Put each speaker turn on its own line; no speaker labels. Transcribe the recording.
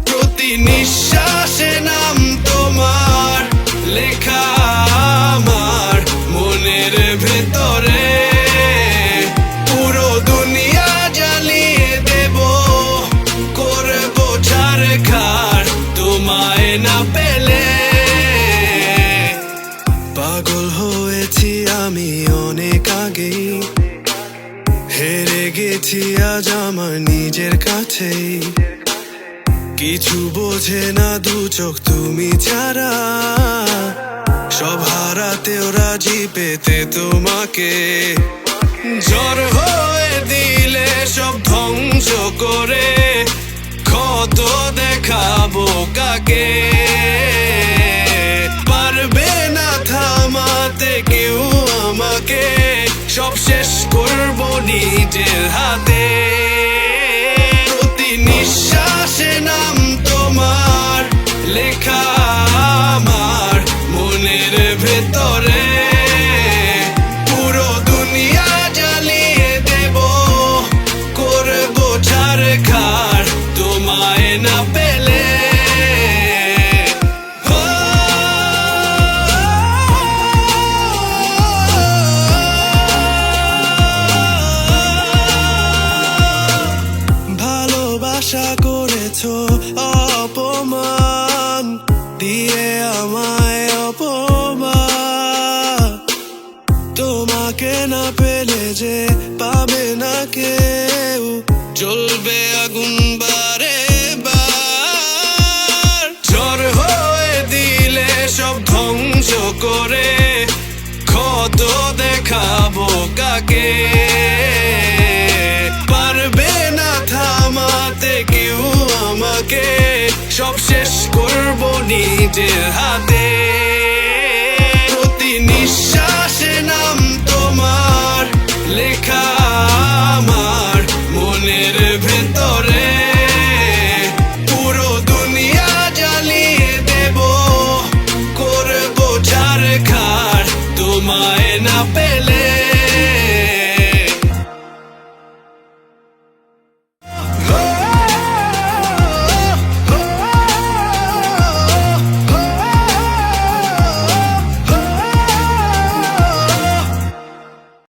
প্রতি নিঃশ্বাসে নাম তোমার লেখা আমার মনের ভেতরে। পুরো দুনিয়া জ্বালিয়ে দেব, করব ছারখার তোমায় না পেলে। পাগল হয়েছি আমি অনেক আগেই, হেরে গেছি আজ আমার নিজের কাছেই। কিছু বোঝে না দু চোখ তুমি ছাড়া, সব হারাতেও রাজি পেতে তোমাকে। ঝড় হয়ে দিলে সব ধ্বংস করে, ক্ষত দেখাবো কাকে। পারবে না থামাতে কেউ আমাকে, সব শেষ করবো নিজের হাতে। প্রতি নিঃশ্বাসে নাম তোমার লেখা আমার মনের ভেতরে। পুরো দুনিয়া জ্বালিয়ে দেব, করবো ছারখার তোমায় না পেলে। ভালোবাসা করেছো অপমান দিয়ে আমায় অপমান। তোমাকে না পেলে যে পাবে না কেউ, জ্বলবে আগুন বারে বার। ঝড় হয়ে দিলে সব ধ্বংস করে, ক্ষত দেখাবো কাকে। পারবে না থামাতে কেউ আমাকে, সব শেষ করবো নিজের হাতে।